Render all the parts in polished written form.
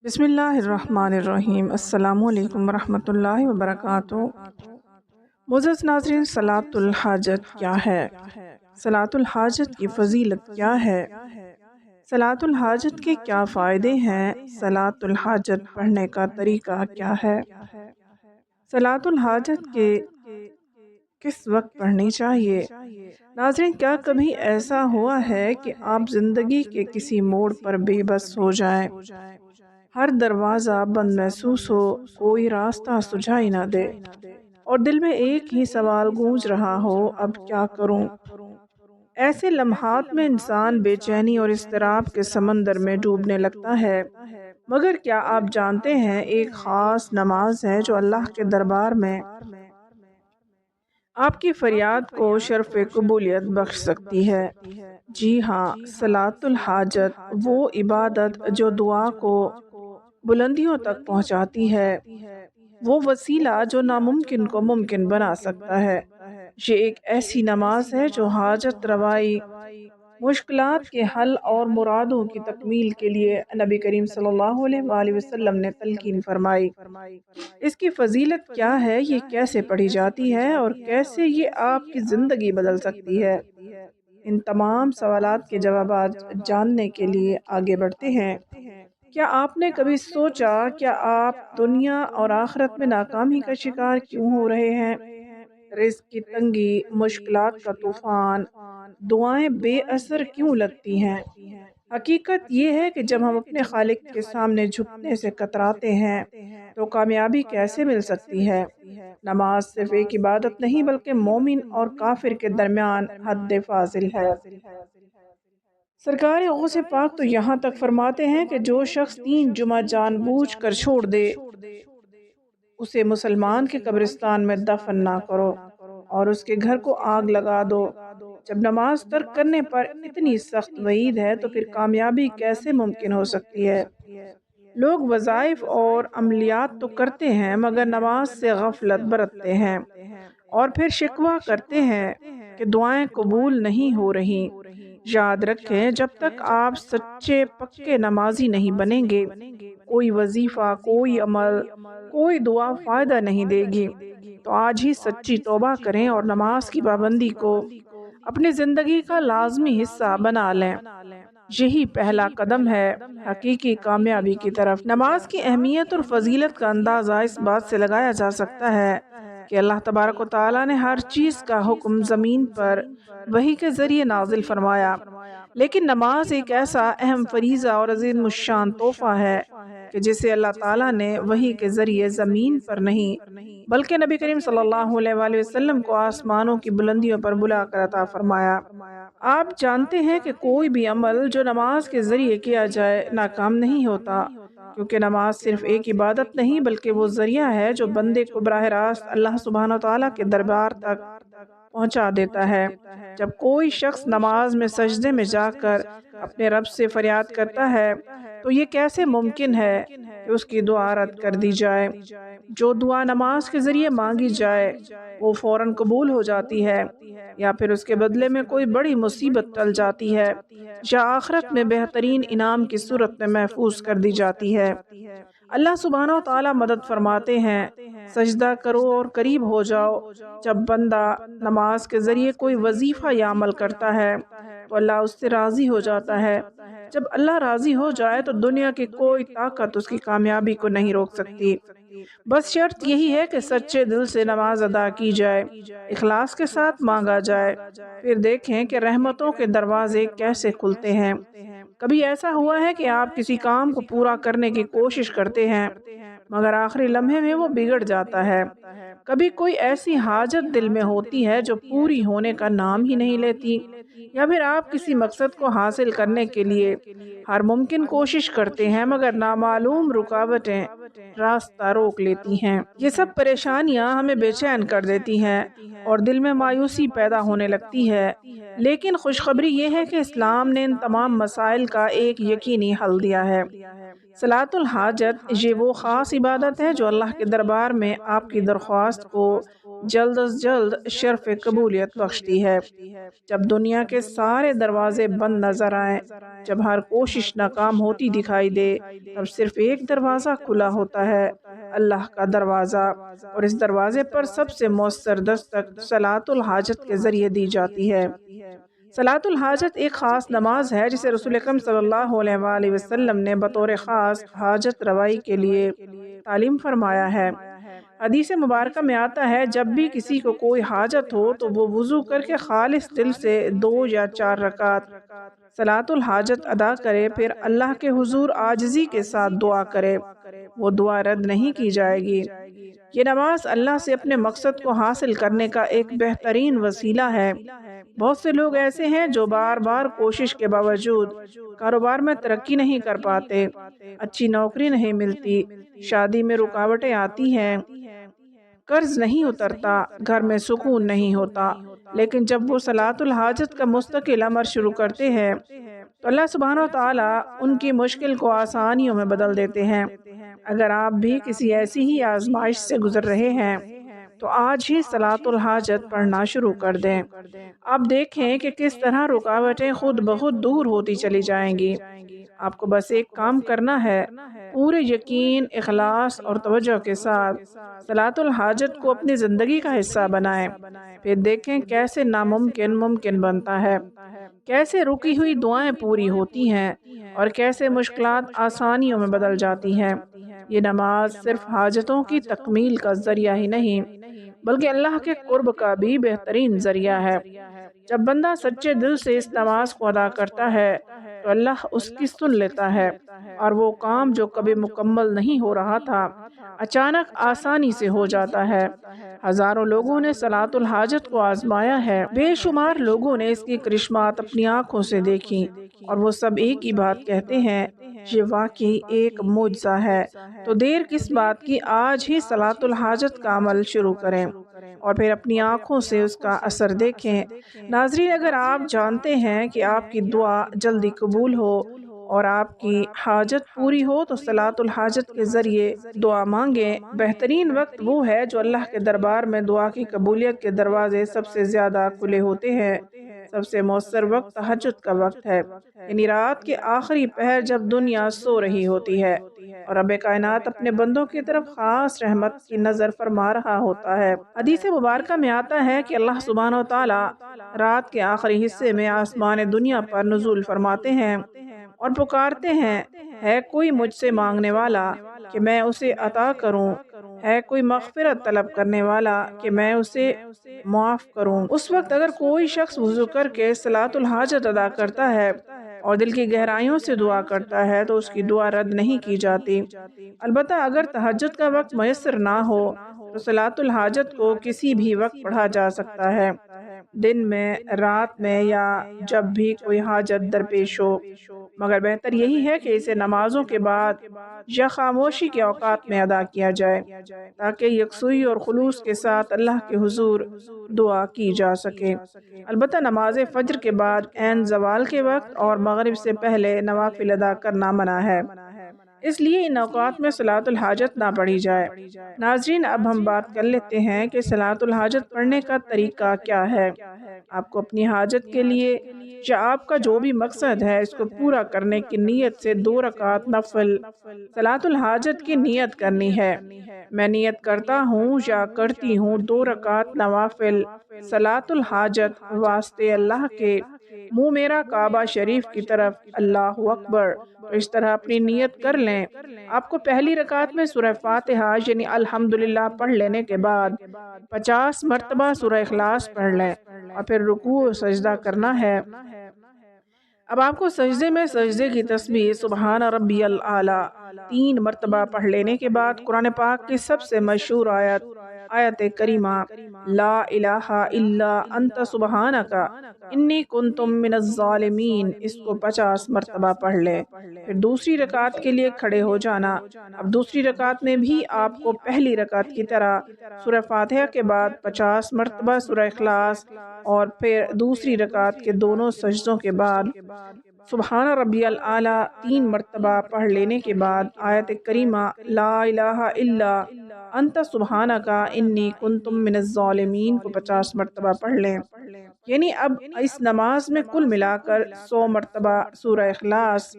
بسم اللہ الرحمن الرحیم۔ السلام علیکم ورحمۃ اللہ وبرکاتہ۔ معزز ناظرین، صلاۃ الحاجت کیا ہے؟ صلاۃ الحاجت کی فضیلت کیا ہے؟ صلاۃ الحاجت کے کیا فائدے ہیں؟ صلاۃ الحاجت پڑھنے کا طریقہ کیا ہے؟ صلاۃ الحاجت کے کس وقت پڑھنی چاہیے؟ ناظرین، کیا کبھی ایسا ہوا ہے کہ آپ زندگی کے کسی موڑ پر بے بس ہو جائیں، ہر دروازہ بند محسوس ہو، کوئی راستہ سجھائی نہ دے، اور دل میں ایک ہی سوال گونج رہا ہو، اب کیا کروں؟ ایسے لمحات میں انسان بے چینی اور اضطراب کے سمندر میں ڈوبنے لگتا ہے۔ مگر کیا آپ جانتے ہیں، ایک خاص نماز ہے جو اللہ کے دربار میں آپ کی فریاد کو شرف قبولیت بخش سکتی ہے۔ جی ہاں، صلاۃ الحاجت وہ عبادت جو دعا کو بلندیوں تک پہنچاتی ہے، وہ وسیلہ جو ناممکن کو ممکن بنا سکتا ہے۔ یہ ایک ایسی نماز ہے جو حاجت روائی، مشکلات کے حل اور مرادوں کی تکمیل کے لیے نبی کریم صلی اللہ علیہ وآلہ وسلم نے تلقین فرمائی۔ اس کی فضیلت کیا ہے، یہ کیسے پڑھی جاتی ہے، اور کیسے یہ آپ کی زندگی بدل سکتی ہے؟ ان تمام سوالات کے جوابات جاننے کے لیے آگے بڑھتے ہیں۔ کیا آپ نے کبھی سوچا، کیا آپ دنیا اور آخرت میں ناکامی کا شکار کیوں ہو رہے ہیں؟ رزق کی تنگی، مشکلات کا طوفان، دعائیں بے اثر کیوں لگتی ہیں؟ حقیقت یہ ہے کہ جب ہم اپنے خالق کے سامنے جھکنے سے کتراتے ہیں تو کامیابی کیسے مل سکتی ہے؟ نماز صرف ایک عبادت نہیں بلکہ مومن اور کافر کے درمیان حد فاصل ہے۔ سرکار غوث پاک تو یہاں تک فرماتے ہیں کہ جو شخص 3 جمعہ جان بوجھ کر چھوڑ دے، اسے مسلمان کے قبرستان میں دفن نہ کرو اور اس کے گھر کو آگ لگا دو۔ جب نماز ترک کرنے پر اتنی سخت وعید ہے تو پھر کامیابی کیسے ممکن ہو سکتی ہے؟ لوگ وظائف اور عملیات تو کرتے ہیں مگر نماز سے غفلت برتتے ہیں، اور پھر شکوہ کرتے ہیں کہ دعائیں قبول نہیں ہو رہی۔ یاد رکھیں، جب تک آپ سچے پکے نمازی نہیں بنیں گے، کوئی وظیفہ، کوئی عمل، کوئی دعا فائدہ نہیں دے گی۔ تو آج ہی سچی توبہ کریں اور نماز کی پابندی کو اپنی زندگی کا لازمی حصہ بنا لیں۔ یہی پہلا قدم ہے حقیقی کامیابی کی طرف۔ نماز کی اہمیت اور فضیلت کا اندازہ اس بات سے لگایا جا سکتا ہے کہ اللہ تبارک و تعالیٰ نے ہر چیز کا حکم زمین پر وحی کے ذریعے نازل فرمایا، لیکن نماز ایک ایسا اہم فریضہ اور عظیم الشان تحفہ ہے کہ جسے اللہ تعالیٰ نے وحی کے ذریعے زمین پر نہیں بلکہ نبی کریم صلی اللہ علیہ وآلہ وسلم کو آسمانوں کی بلندیوں پر بلا کر عطا فرمایا۔ آپ جانتے ہیں کہ کوئی بھی عمل جو نماز کے ذریعے کیا جائے ناکام نہیں ہوتا، کیونکہ نماز صرف ایک عبادت نہیں بلکہ وہ ذریعہ ہے جو بندے کو براہ راست اللہ سبحانہ و تعالیٰ کے دربار تک پہنچا دیتا ہے۔ جب کوئی شخص نماز میں سجدے میں جا کر اپنے رب سے فریاد کرتا ہے تو یہ کیسے ممکن ہے کہ اس کی دعا رد کر دی جائے؟ جو دعا نماز کے ذریعے مانگی جائے وہ فوراً قبول ہو جاتی ہے، یا پھر اس کے بدلے میں کوئی بڑی مصیبت ٹل جاتی ہے، یا آخرت میں بہترین انعام کی صورت میں محفوظ کر دی جاتی ہے۔ اللہ سبحانہ و تعالیٰ مدد فرماتے ہیں، سجدہ کرو اور قریب ہو جاؤ۔ جب بندہ نماز کے ذریعے کوئی وظیفہ یا عمل کرتا ہے تو اللہ اس سے راضی ہو جاتا ہے۔ جب اللہ راضی ہو جائے تو دنیا کی کوئی طاقت اس کی کامیابی کو نہیں روک سکتی۔ بس شرط یہی ہے کہ سچے دل سے نماز ادا کی جائے، اخلاص کے ساتھ مانگا جائے، پھر دیکھیں کہ رحمتوں کے دروازے کیسے کھلتے ہیں۔ کبھی ایسا ہوا ہے کہ آپ کسی کام کو پورا کرنے کی کوشش کرتے ہیں مگر آخری لمحے میں وہ بگڑ جاتا ہے؟ کبھی کوئی ایسی حاجت دل میں ہوتی ہے جو پوری ہونے کا نام ہی نہیں لیتی؟ یا پھر آپ کسی مقصد کو حاصل کرنے کے لیے ہر ممکن کوشش کرتے ہیں مگر نامعلوم رکاوٹیں راستہ روک لیتی ہیں؟ یہ سب پریشانیاں ہمیں بے چین کر دیتی ہیں اور دل میں مایوسی پیدا ہونے لگتی ہے، لیکن خوشخبری یہ ہے کہ اسلام نے ان تمام مسائل کا ایک یقینی حل دیا ہے۔ صلاۃ الحاجت یہ وہ خاص عبادت ہے جو اللہ کے دربار میں آپ کی درخواست کو جلد از جلد شرف قبولیت بخشتی ہے۔ جب دنیا کے سارے دروازے بند نظر آئیں، جب ہر کوشش ناکام ہوتی دکھائی دے، تب صرف ایک دروازہ کھلا ہوتا ہے، اللہ کا دروازہ، اور اس دروازے پر سب سے مؤثر دستک صلاۃ الحاجت کے ذریعے دی جاتی ہے۔ صلاۃ الحاجت ایک خاص نماز ہے جسے رسول اکرم صلی اللہ علیہ وآلہ وسلم نے بطور خاص حاجت روائی کے لیے تعلیم فرمایا ہے۔ حدیث مبارکہ میں آتا ہے، جب بھی کسی کو کوئی حاجت ہو تو وہ وضو کر کے خالص دل سے 2 یا 4 رکعت صلاۃ الحاجت ادا کرے، پھر اللہ کے حضور عاجزی کے ساتھ دعا کرے، وہ دعا رد نہیں کی جائے گی۔ یہ نماز اللہ سے اپنے مقصد کو حاصل کرنے کا ایک بہترین وسیلہ ہے۔ بہت سے لوگ ایسے ہیں جو بار بار کوشش کے باوجود کاروبار میں ترقی نہیں کر پاتے، اچھی نوکری نہیں ملتی، شادی میں رکاوٹیں آتی ہیں، قرض نہیں اترتا، گھر میں سکون نہیں ہوتا، لیکن جب وہ صلاۃ الحاجت کا مستقل عمل شروع کرتے ہیں تو اللہ سبحانہ و تعالیٰ ان کی مشکل کو آسانیوں میں بدل دیتے ہیں۔ اگر آپ بھی کسی ایسی ہی آزمائش سے گزر رہے ہیں تو آج ہی صلاۃ الحاجت پڑھنا شروع کر دیں۔ آپ دیکھیں کہ کس طرح رکاوٹیں خود بخود دور ہوتی چلی جائیں گی۔ آپ کو بس ایک کام کرنا ہے، پورے یقین، اخلاص اور توجہ کے ساتھ صلاۃ الحاجت کو اپنی زندگی کا حصہ بنائیں، پھر دیکھیں کیسے ناممکن ممکن بنتا ہے، کیسے رکی ہوئی دعائیں پوری ہوتی ہیں، اور کیسے مشکلات آسانیوں میں بدل جاتی ہیں۔ یہ نماز صرف حاجتوں کی تکمیل کا ذریعہ ہی نہیں، بلکہ اللہ کے قرب کا بھی بہترین ذریعہ ہے۔ جب بندہ سچے دل سے اس نماز کو ادا کرتا ہے تو اللہ اس کی سن لیتا ہے، اور وہ کام جو کبھی مکمل نہیں ہو رہا تھا اچانک آسانی سے ہو جاتا ہے۔ ہزاروں لوگوں نے صلاۃ الحاجت کو آزمایا ہے، بے شمار لوگوں نے اس کی کرشمات اپنی آنکھوں سے دیکھی، اور وہ سب ایک ہی بات کہتے ہیں، یہ واقعی ایک معجزہ ہے۔ تو دیر کس بات کی، آج ہی صلاۃ الحاجت کا عمل شروع کریں اور پھر اپنی آنکھوں سے اس کا اثر دیکھیں۔ ناظرین، اگر آپ جانتے ہیں کہ آپ کی دعا جلدی قبول ہو اور آپ کی حاجت پوری ہو تو صلاۃ الحاجت کے ذریعے دعا مانگیں۔ بہترین وقت وہ ہے جو اللہ کے دربار میں دعا کی قبولیت کے دروازے سب سے زیادہ کھلے ہوتے ہیں۔ سب سے مؤثر وقت تہجد کا وقت ہے، یعنی رات کے آخری پہر جب دنیا سو رہی ہوتی ہے اور رب کائنات اپنے بندوں کی طرف خاص رحمت کی نظر فرما رہا ہوتا ہے۔ حدیث مبارکہ میں آتا ہے کہ اللہ سبحانہ و تعالیٰ رات کے آخری حصے میں آسمان دنیا پر نزول فرماتے ہیں اور پکارتے ہیں، ہے کوئی مجھ سے مانگنے والا کہ میں اسے عطا کروں، ہے کوئی مغفرت طلب کرنے والا کہ میں اسے معاف کروں۔ اس وقت اگر کوئی شخص وضو کر کے صلاۃ الحاجت ادا کرتا ہے اور دل کی گہرائیوں سے دعا کرتا ہے تو اس کی دعا رد نہیں کی جاتی۔ البتہ اگر تہجد کا وقت میسر نہ ہو تو صلاۃ الحاجت کو کسی بھی وقت پڑھا جا سکتا ہے، دن میں، رات میں، یا جب بھی کوئی حاجت درپیش ہو، مگر بہتر یہی ہے کہ اسے نمازوں کے بعد یا خاموشی کے اوقات میں ادا کیا جائے تاکہ یکسوئی اور خلوص کے ساتھ اللہ کے حضور دعا کی جا سکے۔ البتہ نماز فجر کے بعد عین زوال کے وقت اور مغرب سے پہلے نوافل ادا کرنا منع ہے، اس لیے ان اوقات میں صلاۃ الحاجت نہ پڑھی جائے۔ ناظرین، اب ہم بات کر لیتے ہیں کہ صلاۃ الحاجت پڑھنے کا طریقہ کیا ہے۔ آپ کو اپنی حاجت کے لیے یا آپ کا جو بھی مقصد ہے اس کو پورا کرنے کی نیت سے 2 رکعت نفل صلاۃ الحاجت کی نیت کرنی ہے۔ میں نیت کرتا ہوں یا کرتی ہوں 2 رکعت نوافل صلاۃ الحاجت واسطے اللہ کے، منہ میرا کعبہ شریف کی طرف، اللہ اکبر۔ تو اس طرح اپنی نیت کر لیں۔ آپ کو پہلی رکعت میں سورہ فاتحہ یعنی الحمدللہ پڑھ لینے کے بعد 50 مرتبہ سورہ اخلاص پڑھ لیں اور پھر رکوع و سجدہ کرنا ہے۔ اب آپ کو سجدے میں سجدے کی تسبیح سبحان ربی الاعلیٰ 3 مرتبہ پڑھ لینے کے بعد قرآن پاک کی سب سے مشہور آیت کریمہ لا الہ الا انت سبحانک انی کنت من الظالمین، اس کو 50 مرتبہ پڑھ لیں۔ پھر دوسری رکعت کے لیے کھڑے ہو جانا۔ اب دوسری رکعت میں بھی آپ کو پہلی رکعت کی طرح سورہ فاتحہ کے بعد 50 مرتبہ سورہ اخلاص اور پھر دوسری رکعت کے دونوں سجدوں کے بعد سبحان ربی الاعلیٰ 3 مرتبہ پڑھ لینے کے بعد آیت کریمہ لا الہ الا انت سبحانکا انی کنتم من الظالمین کو 50 مرتبہ پڑھ لیں۔ یعنی اب اس نماز میں کل ملا کر 100 مرتبہ سورہ اخلاص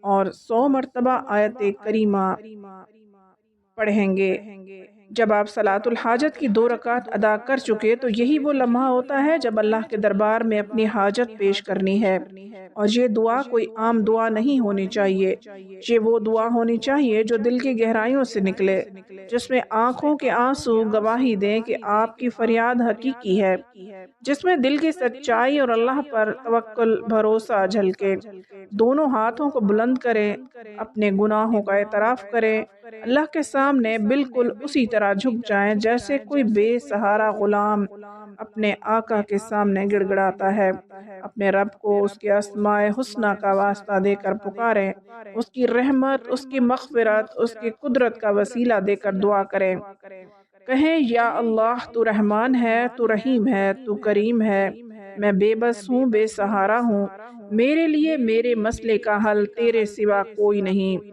اور 100 مرتبہ آیت کریمہ پڑھیں گے۔ جب آپ صلاۃ الحاجت کی 2 رکعت ادا کر چکے تو یہی وہ لمحہ ہوتا ہے جب اللہ کے دربار میں اپنی حاجت پیش کرنی ہے، اور یہ دعا کوئی عام دعا نہیں ہونی چاہیے، یہ وہ دعا ہونی چاہیے جو دل کی گہرائیوں سے نکلے، جس میں آنکھوں کے آنسو گواہی دیں کہ آپ کی فریاد حقیقی ہے، جس میں دل کی سچائی اور اللہ پر توکل بھروسہ جھلکے۔ دونوں ہاتھوں کو بلند کریں، اپنے گناہوں کا اعتراف کریں، اللہ کے سامنے بالکل اسی طرح جھک جائیں جیسے کوئی بے سہارا غلام اپنے آقا کے سامنے گڑ گڑاتا ہے۔ اپنے رب کو اس کے اسماء حسنی کا واسطہ دے کر پکاریں، اس کی رحمت، اس کی مغفرت، اس کی قدرت کا وسیلہ دے کر دعا کریں۔ کہیں یا اللہ تو رحمان ہے، تو رحیم ہے، تو کریم ہے، میں بے بس ہوں، بے سہارا ہوں، میرے لیے میرے مسئلے کا حل تیرے سوا کوئی نہیں،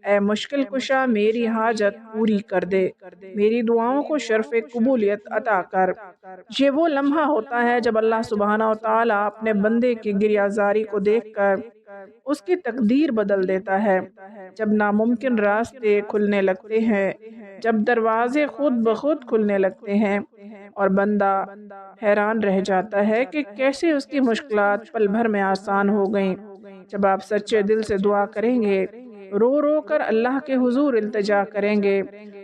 اے مشکل کشا میری حاجت پوری کر دے، میری دعاؤں کو شرف قبولیت عطا کر۔ یہ وہ لمحہ ہوتا ہے جب اللہ سبحانہ و تعالیٰ اپنے بندے کی گریہ زاری کو دیکھ کر اس کی تقدیر بدل دیتا ہے، جب ناممکن راستے کھلنے لگتے ہیں، جب دروازے خود بخود کھلنے لگتے ہیں اور بندہ حیران رہ جاتا ہے کہ کیسے اس کی مشکلات پل بھر میں آسان ہو گئیں۔ جب آپ سچے دل سے دعا کریں گے، رو رو کر اللہ کے حضور التجا کریں گے،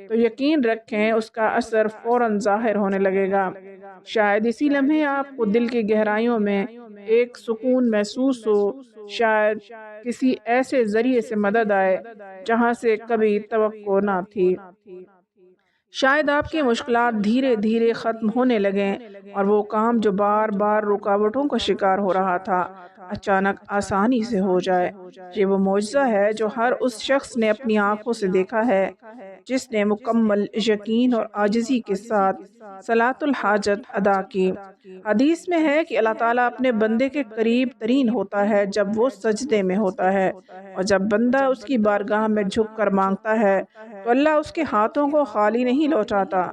تو یقین رکھیں اس کا اثر فوراً ظاہر ہونے لگے گا۔ شاید اسی لمحے آپ کو دل کی گہرائیوں میں ایک سکون محسوس ہو، شاید کسی ایسے ذریعے سے مدد آئے جہاں سے کبھی توقع نہ تھی، شاید آپ کی مشکلات دھیرے دھیرے ختم ہونے لگیں اور وہ کام جو بار بار رکاوٹوں کا شکار ہو رہا تھا اچانک آسانی سے ہو جائے۔ یہ وہ معجزہ ہے جو ہر اس شخص نے اپنی آنکھوں سے دیکھا ہے جس نے مکمل یقین اور عاجزی کے ساتھ صلاۃ الحاجت ادا کی۔ حدیث میں ہے کہ اللہ تعالیٰ اپنے بندے کے قریب ترین ہوتا ہے جب وہ سجدے میں ہوتا ہے، اور جب بندہ اس کی بارگاہ میں جھک کر مانگتا ہے تو اللہ اس کے ہاتھوں کو خالی نہیں لوٹاتا۔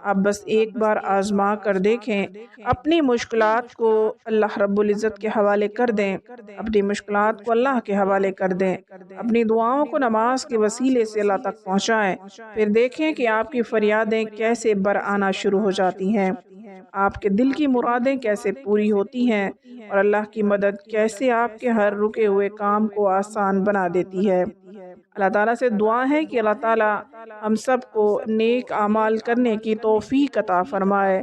آپ بس ایک بار آزما کر دیکھیں، اپنی مشکلات کو اللہ رب العزت کے حوالے کر دیں، اپنی مشکلات کو اللہ کے حوالے کر دیں، اپنی دعاؤں کو نماز کے وسیلے سے اللہ تک پہنچائیں، پھر دیکھیں کہ آپ کی فریادیں کیسے برآنا شروع ہو جاتی ہیں، آپ کے دل کی مرادیں کیسے پوری ہوتی ہیں، اور اللہ کی مدد کیسے آپ کے ہر رکے ہوئے کام کو آسان بنا دیتی ہے۔ اللہ تعالیٰ سے دعا ہے کہ اللہ تعالیٰ ہم سب کو نیک اعمال کرنے کی توفیق عطا فرمائے۔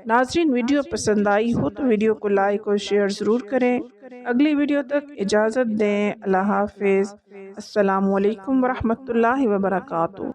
ناظرین، ویڈیو پسند آئی ہو تو ویڈیو کو لائک اور شیئر ضرور کریں۔ اگلی ویڈیو تک اجازت دیں۔ اللہ حافظ۔ السلام علیکم ورحمۃ اللہ وبرکاتہ۔